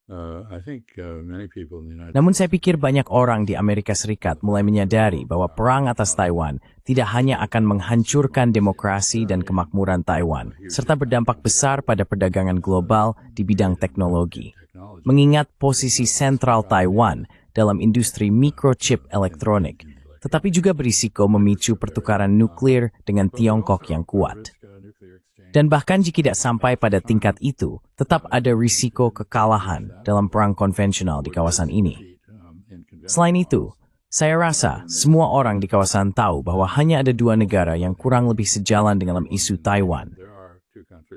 B: I think many people in the United
A: Namun saya pikir banyak orang di Amerika Serikat mulai menyadari bahwa perang atas Taiwan tidak hanya akan menghancurkan demokrasi dan kemakmuran Taiwan, serta berdampak besar pada perdagangan global di bidang teknologi. Mengingat posisi sentral Taiwan dalam industri microchip elektronik, tetapi juga berisiko memicu pertukaran nuklir dengan Tiongkok yang kuat. Dan bahkan jika tidak sampai pada tingkat itu, tetap ada risiko kekalahan dalam perang konvensional di kawasan ini. Selain itu, saya rasa semua orang di kawasan tahu bahwa hanya ada dua negara yang kurang lebih sejalan dengan isu Taiwan.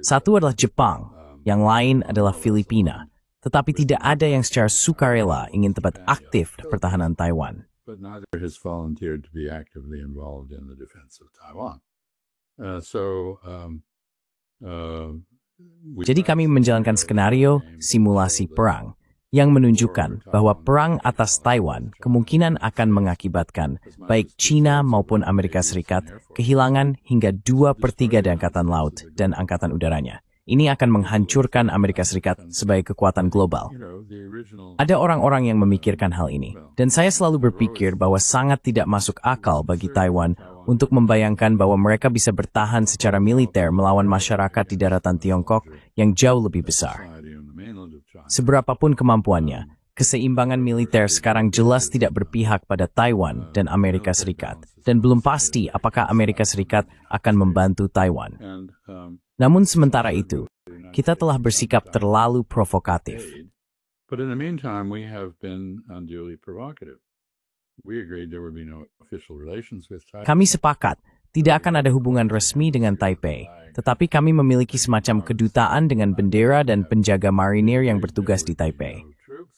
A: Satu adalah Jepang, yang lain adalah Filipina. Tetapi tidak ada yang secara sukarela ingin terlibat aktif di pertahanan Taiwan.
B: but neither has volunteered to be actively involved in the defense of Taiwan.
A: Jadi kami menjalankan skenario simulasi perang yang menunjukkan bahwa perang atas Taiwan kemungkinan akan mengakibatkan baik China maupun Amerika Serikat kehilangan hingga 2/3 dari angkatan laut dan angkatan udaranya. Ini akan menghancurkan Amerika Serikat sebagai kekuatan global. Ada orang-orang yang memikirkan hal ini, dan saya selalu berpikir bahwa sangat tidak masuk akal bagi Taiwan untuk membayangkan bahwa mereka bisa bertahan secara militer melawan masyarakat di daratan Tiongkok yang jauh lebih besar. Seberapapun kemampuannya, keseimbangan militer sekarang jelas tidak berpihak pada Taiwan dan Amerika Serikat, dan belum pasti apakah Amerika Serikat akan membantu Taiwan. Namun sementara itu, kita telah bersikap terlalu provokatif.
B: But in the meantime, we have been unduly provocative. We agreed there would be no official relations with Taiwan.
A: Kami sepakat tidak akan ada hubungan resmi dengan Taipei, tetapi kami memiliki semacam kedutaan dengan bendera dan penjaga marinir yang bertugas di Taipei.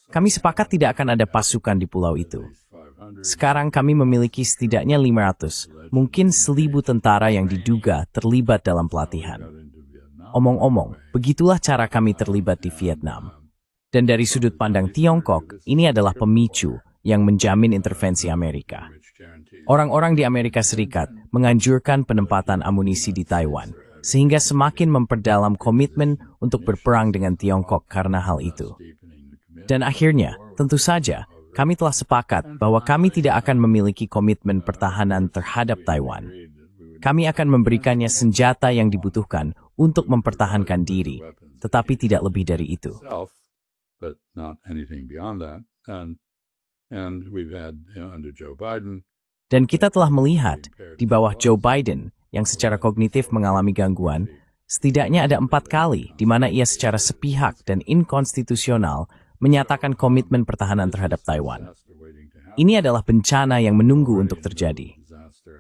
A: Kami sepakat tidak akan ada pasukan di pulau itu. Sekarang kami memiliki setidaknya 500, mungkin 1.000 tentara yang diduga terlibat dalam pelatihan. Omong-omong, begitulah cara kami terlibat di Vietnam. Dan dari sudut pandang Tiongkok, ini adalah pemicu yang menjamin intervensi Amerika. Orang-orang di Amerika Serikat menganjurkan penempatan amunisi di Taiwan, sehingga semakin memperdalam komitmen untuk berperang dengan Tiongkok karena hal itu. Dan akhirnya, tentu saja, kami telah sepakat bahwa kami tidak akan memiliki komitmen pertahanan terhadap Taiwan. Kami akan memberikannya senjata yang dibutuhkan untuk mempertahankan diri, tetapi tidak lebih dari itu.
B: But not anything beyond that. And we've had under Joe Biden.
A: Dan kita telah melihat di bawah Joe Biden yang secara kognitif mengalami gangguan, setidaknya ada 4 kali di mana ia secara sepihak dan inkonstitusional menyatakan komitmen pertahanan terhadap Taiwan. Ini adalah bencana yang menunggu untuk terjadi.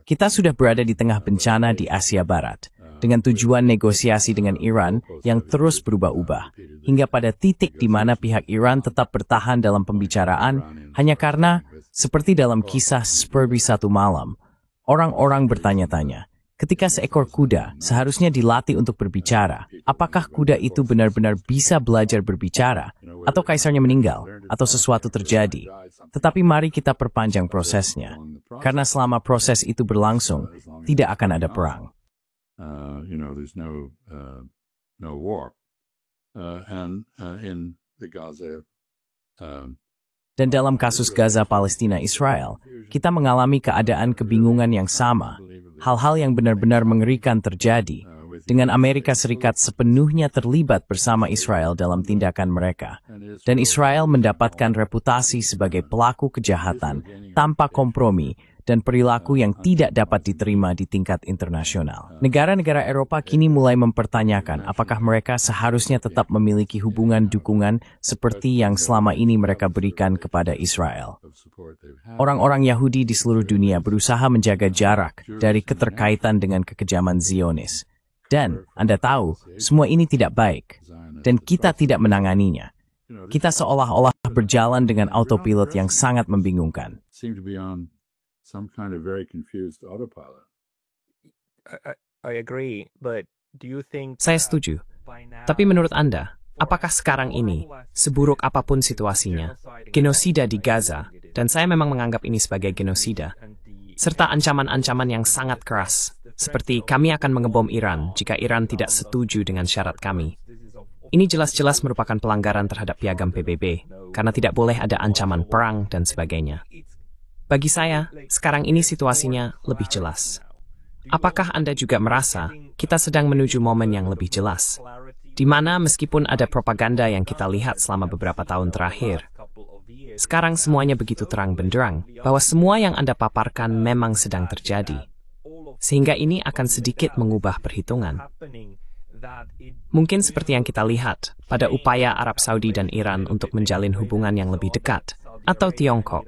A: Kita sudah berada di tengah bencana di Asia Barat, dengan tujuan negosiasi dengan Iran yang terus berubah-ubah, hingga pada titik di mana pihak Iran tetap bertahan dalam pembicaraan hanya karena, seperti dalam kisah Spurby Satu Malam, orang-orang bertanya-tanya, ketika seekor kuda seharusnya dilatih untuk berbicara, apakah kuda itu benar-benar bisa belajar berbicara, atau kaisarnya meninggal, atau sesuatu terjadi? Tetapi mari kita perpanjang prosesnya, karena selama proses itu berlangsung, tidak akan ada perang.
B: There's no war. In the Gaza,
A: Dan dalam kasus Gaza, Palestina, Israel, kita mengalami keadaan kebingungan yang sama. Hal-hal yang benar-benar mengerikan terjadi, dengan Amerika Serikat sepenuhnya terlibat bersama Israel dalam tindakan mereka. Dan Israel mendapatkan reputasi sebagai pelaku kejahatan tanpa kompromi dan perilaku yang tidak dapat diterima di tingkat internasional. Negara-negara Eropa kini mulai mempertanyakan apakah mereka seharusnya tetap memiliki hubungan dukungan seperti yang selama ini mereka berikan kepada Israel. Orang-orang Yahudi di seluruh dunia berusaha menjaga jarak dari keterkaitan dengan kekejaman Zionis. Dan, Anda tahu, semua ini tidak baik, dan kita tidak menanganinya. Kita seolah-olah berjalan dengan autopilot yang sangat membingungkan.
B: Some kind of very confused autopilot.
C: I agree, but do you think
D: Saya setuju. Tapi menurut Anda, apakah sekarang ini, seburuk apapun situasinya, genosida di Gaza, dan saya memang menganggap ini sebagai genosida, serta ancaman-ancaman yang sangat keras, seperti kami akan mengebom Iran jika Iran tidak setuju dengan syarat kami. Ini jelas-jelas merupakan pelanggaran terhadap piagam PBB, karena tidak boleh ada ancaman perang dan sebagainya. Bagi saya, sekarang ini situasinya lebih jelas. Apakah Anda juga merasa kita sedang menuju momen yang lebih jelas, di mana meskipun ada propaganda yang kita lihat selama beberapa tahun terakhir, sekarang semuanya begitu terang benderang bahwa semua yang Anda paparkan memang sedang terjadi, sehingga ini akan sedikit mengubah perhitungan. Mungkin seperti yang kita lihat pada upaya Arab Saudi dan Iran untuk menjalin hubungan yang lebih dekat, atau Tiongkok,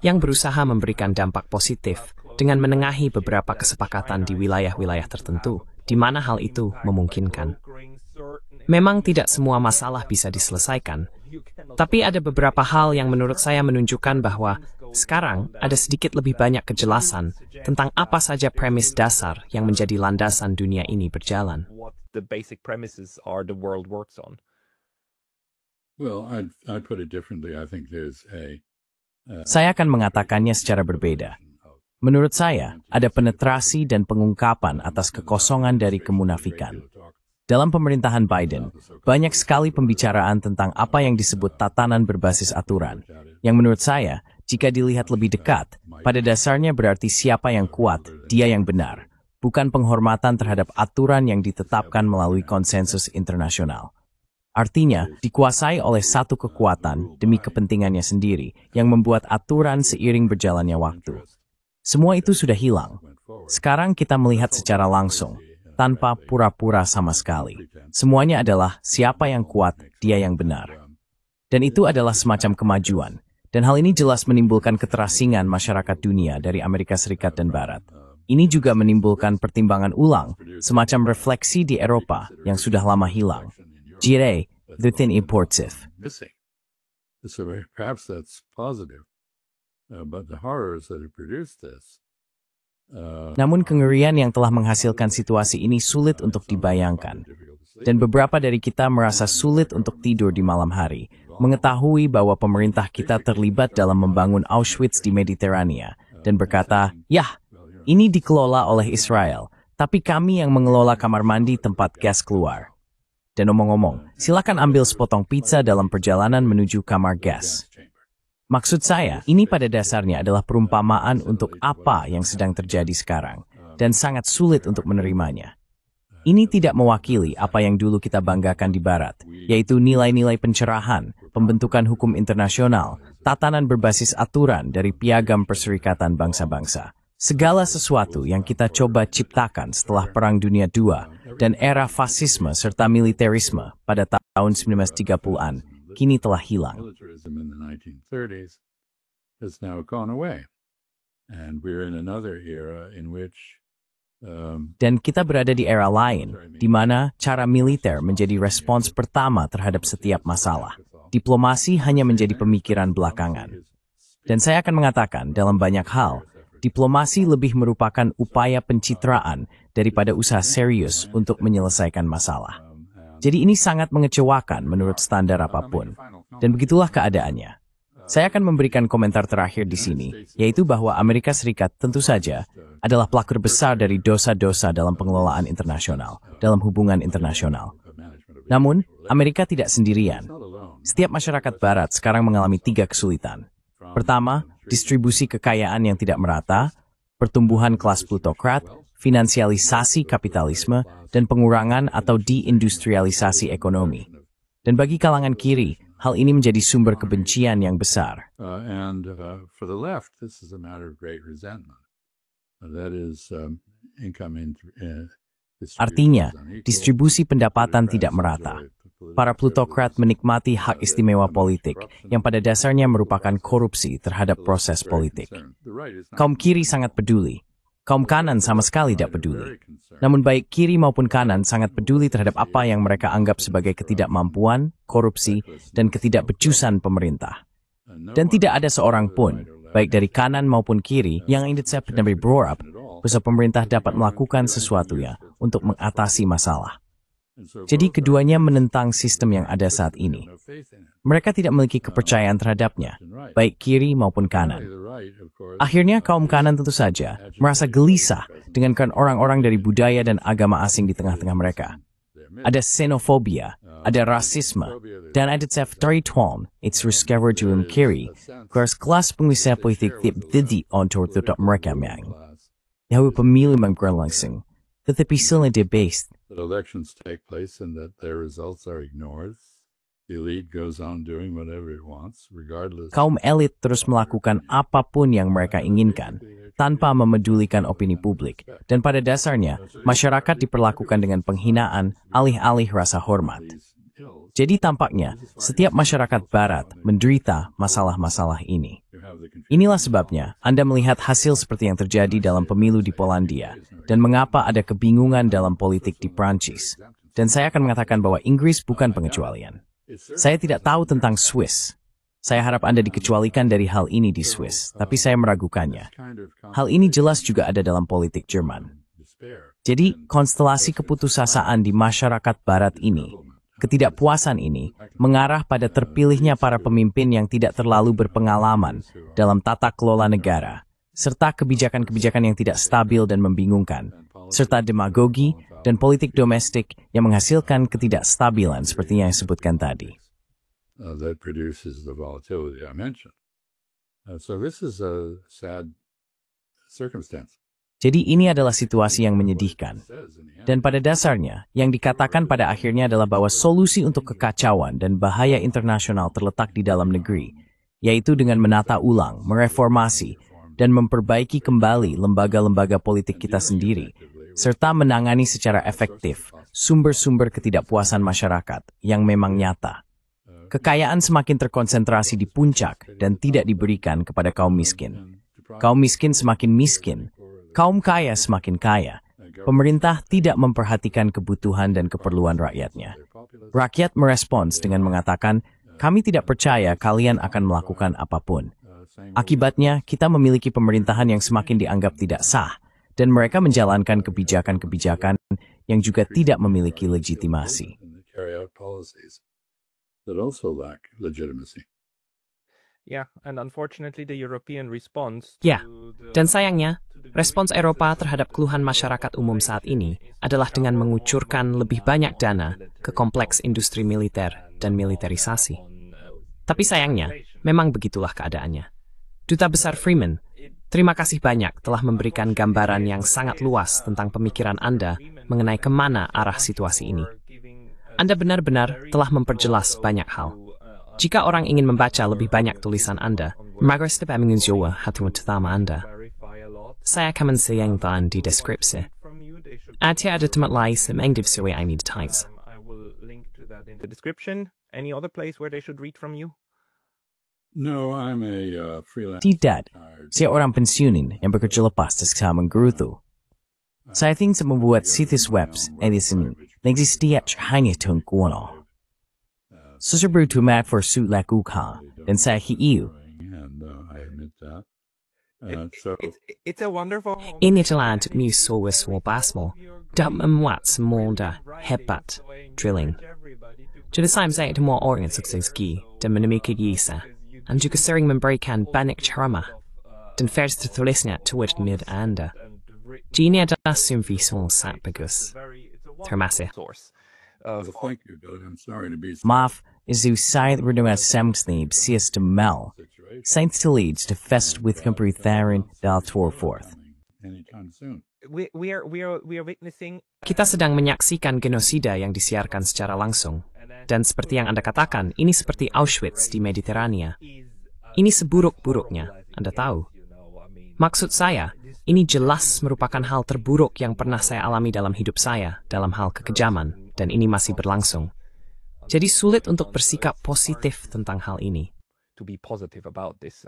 D: yang berusaha memberikan dampak positif dengan menengahi beberapa kesepakatan di wilayah-wilayah tertentu, di mana hal itu memungkinkan. Memang tidak semua masalah bisa diselesaikan, tapi ada beberapa hal yang menurut saya menunjukkan bahwa sekarang ada sedikit lebih banyak kejelasan tentang apa saja premis dasar yang menjadi landasan dunia ini berjalan.
C: the basic premises are the world works on?
B: Well, I'd put it differently. I think there's
A: Saya akan mengatakannya secara berbeda. Menurut saya, ada penetrasi dan pengungkapan atas kekosongan dari kemunafikan. Dalam pemerintahan Biden, banyak sekali pembicaraan tentang apa yang disebut tatanan berbasis aturan, yang menurut saya, jika dilihat lebih dekat, pada dasarnya berarti siapa yang kuat, dia yang benar, bukan penghormatan terhadap aturan yang ditetapkan melalui konsensus internasional. Artinya, dikuasai oleh satu kekuatan demi kepentingannya sendiri yang membuat aturan seiring berjalannya waktu. Semua itu sudah hilang. Sekarang kita melihat secara langsung, tanpa pura-pura sama sekali. Semuanya adalah siapa yang kuat, dia yang benar. Dan itu adalah semacam kemajuan. Dan hal ini jelas menimbulkan keterasingan masyarakat dunia dari Amerika Serikat dan Barat. Ini juga menimbulkan pertimbangan ulang, semacam refleksi di Eropa yang sudah lama hilang. Jire, Lutin Importsif.
B: missing. So perhaps that's positive, but the horrors that have produced this.
A: Namun kengerian yang telah menghasilkan situasi ini sulit untuk dibayangkan. Dan beberapa dari kita merasa sulit untuk tidur di malam hari, mengetahui bahwa pemerintah kita terlibat dalam membangun Auschwitz di Mediterania, dan berkata, "Yah, ini dikelola oleh Israel, tapi kami yang mengelola kamar mandi tempat gas keluar." Dan omong-omong, silakan ambil sepotong pizza dalam perjalanan menuju kamar gas. Maksud saya, ini pada dasarnya adalah perumpamaan untuk apa yang sedang terjadi sekarang, dan sangat sulit untuk menerimanya. Ini tidak mewakili apa yang dulu kita banggakan di Barat, yaitu nilai-nilai pencerahan, pembentukan hukum internasional, tatanan berbasis aturan dari piagam Perserikatan Bangsa-Bangsa. Segala sesuatu yang kita coba ciptakan setelah Perang Dunia II dan era fasisme serta militerisme pada tahun 1930-an, kini telah hilang.
B: Militarism in the 1930s has now gone away. And we're in another era in which
A: Dan kita berada di era lain, di mana cara militer menjadi respons pertama terhadap setiap masalah. Diplomasi hanya menjadi pemikiran belakangan. Dan saya akan mengatakan, dalam banyak hal, diplomasi lebih merupakan upaya pencitraan daripada usaha serius untuk menyelesaikan masalah. Jadi ini sangat mengecewakan menurut standar apapun. Dan begitulah keadaannya. Saya akan memberikan komentar terakhir di sini, yaitu bahwa Amerika Serikat tentu saja adalah pelakor besar dari dosa-dosa dalam pengelolaan internasional, dalam hubungan internasional. Namun, Amerika tidak sendirian. Setiap masyarakat Barat sekarang mengalami 3 kesulitan. Pertama, distribusi kekayaan yang tidak merata, pertumbuhan kelas plutokrat, finansialisasi kapitalisme, dan pengurangan atau deindustrialisasi ekonomi. Dan bagi kalangan kiri, hal ini menjadi sumber kebencian yang besar.
B: For the left, this is a matter of great resentment. That is,
A: Artinya, distribusi pendapatan tidak merata. Para plutokrat menikmati hak istimewa politik yang pada dasarnya merupakan korupsi terhadap proses politik. Kaum kiri sangat peduli. Kaum kanan sama sekali tidak peduli. Namun baik kiri maupun kanan sangat peduli terhadap apa yang mereka anggap sebagai ketidakmampuan, korupsi, dan ketidakbecusan pemerintah. Dan tidak ada seorang pun, baik dari kanan maupun kiri, yang ingin saya benar berharap bahwa pemerintah dapat melakukan sesuatunya untuk mengatasi masalah. Jadi keduanya menentang sistem yang ada saat ini. Mereka tidak memiliki kepercayaan terhadapnya, baik kiri maupun kanan. Akhirnya kaum kanan tentu saja merasa gelisah dengan orang-orang dari budaya dan agama asing di tengah-tengah mereka. Ada xenofobia, ada rasisme, dan ada tertuan, it's discovered to kiri, kelas pengusaha politik tidak untuk tetap mereka yang pemilih menggerak langsung, tetapi selain debased.
B: That elections take place and that their results are ignored. The elite goes on doing whatever it wants, regardless.
A: Kaum elit terus melakukan apapun yang mereka inginkan, tanpa memedulikan opini publik. Dan pada dasarnya, masyarakat diperlakukan dengan penghinaan, alih-alih rasa hormat. Jadi tampaknya, setiap masyarakat Barat menderita masalah-masalah ini. Inilah sebabnya Anda melihat hasil seperti yang terjadi dalam pemilu di Polandia, dan mengapa ada kebingungan dalam politik di Prancis. Dan saya akan mengatakan bahwa Inggris bukan pengecualian. Saya tidak tahu tentang Swiss. Saya harap Anda dikecualikan dari hal ini di Swiss, tapi saya meragukannya. Hal ini jelas juga ada dalam politik Jerman. Jadi, konstelasi keputusasaan di masyarakat Barat ini, ketidakpuasan ini, mengarah pada terpilihnya para pemimpin yang tidak terlalu berpengalaman dalam tata kelola negara, serta kebijakan-kebijakan yang tidak stabil dan membingungkan, serta demagogi dan politik domestik yang menghasilkan ketidakstabilan seperti yang disebutkan tadi.
B: That produces the volatility I mentioned. So this is a sad circumstance.
A: Jadi ini adalah situasi yang menyedihkan. Dan pada dasarnya, yang dikatakan pada akhirnya adalah bahwa solusi untuk kekacauan dan bahaya internasional terletak di dalam negeri, yaitu dengan menata ulang, mereformasi, dan memperbaiki kembali lembaga-lembaga politik kita sendiri, serta menangani secara efektif sumber-sumber ketidakpuasan masyarakat yang memang nyata. Kekayaan semakin terkonsentrasi di puncak dan tidak diberikan kepada kaum miskin. Kaum miskin semakin miskin, kaum kaya semakin kaya. Pemerintah tidak memperhatikan kebutuhan dan keperluan rakyatnya. Rakyat merespons dengan mengatakan, kami tidak percaya kalian akan melakukan apapun. Akibatnya, kita memiliki pemerintahan yang semakin dianggap tidak sah, dan mereka menjalankan kebijakan-kebijakan yang juga tidak memiliki legitimasi.
B: That also lack legitimacy.
C: Yeah, and unfortunately the European response
D: Ya, dan sayangnya, respons Eropa terhadap keluhan masyarakat umum saat ini adalah dengan mengucurkan lebih banyak dana ke kompleks industri militer dan militerisasi. Tapi sayangnya, memang begitulah keadaannya. Duta Besar Freeman, terima kasih banyak telah memberikan gambaran yang sangat luas tentang pemikiran Anda mengenai kemana arah situasi ini. Anda benar-benar telah memperjelas banyak hal. Jika orang ingin membaca lebih banyak tulisan Anda, maka setiap mengunjungi hati utama Anda. Saya akan mensiangkan di deskripsi. Ada tempat lain yang difisui ini details.
C: I will link to that in the description. Any other place where they should read from you?
B: No, I'm a freelance.
A: Tidak, saya orang pensiunin yang bekerja lepas dari menggerutu. Saya ingin membuat situs web edisi existia hanya tengkuano. Seseru tumat for suit lakukan dan saya hiu.
B: And I admit that.
C: It's a wonderful.
D: Ini telah untuk musuh wabasmo dan membuat semudah hebat drilling. Jadi saya semua orang sukses dan menemui Yisa, dan juga sering memberikan banyak ceramah dan versi tertulisnya Twitter mid Anda. Ini adalah sumber sangat bagus. Terima kasih.
B: Thank you, Doug. I'm sorry to be so
A: Maaf, isu saya berdua samsnib sias de mel. Saints to leads to fest with Computerin dal tour forth.
B: anytime soon.
C: We are witnessing.
D: Kita sedang menyaksikan genosida yang disiarkan secara langsung. Dan seperti yang Anda katakan, ini seperti Auschwitz di Mediterania. Ini seburuk-buruknya, Anda tahu. Maksud saya, ini jelas merupakan hal terburuk yang pernah saya alami dalam hidup saya, dalam hal kekejaman, dan ini masih berlangsung. Jadi sulit untuk bersikap positif tentang hal ini.
C: To be positive about this.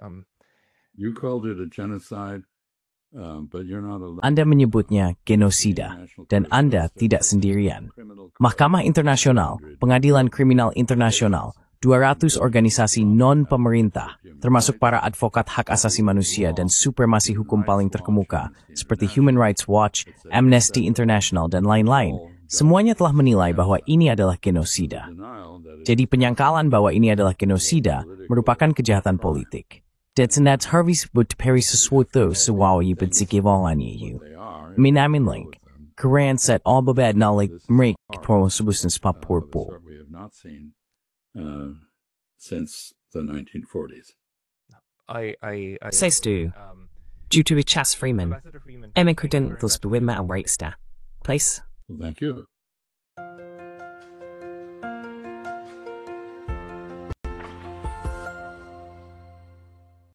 B: You called it a genocide, but you're not allowed.
A: Anda menyebutnya genosida, dan Anda tidak sendirian. Mahkamah Internasional, Pengadilan Kriminal Internasional, 200 organisasi non-pemerintah, termasuk para advokat hak asasi manusia dan supremasi hukum paling terkemuka, seperti Human Rights Watch, Amnesty International, dan lain-lain, semuanya telah menilai bahwa ini adalah genosida. Jadi penyangkalan bahwa ini adalah genosida merupakan kejahatan politik. That's Harvey's would peri sesuatu sewawi bensikivalannya you. Minamin link. Quran set all babad nalik mrik pro subustan spapurpo.
B: We have not seen since the 1940s.
D: Saya setuju. Due to Chas Freeman,
C: Ambassador Freeman.
D: emigrant thus bewimma and rates Please.
B: Well, thank you.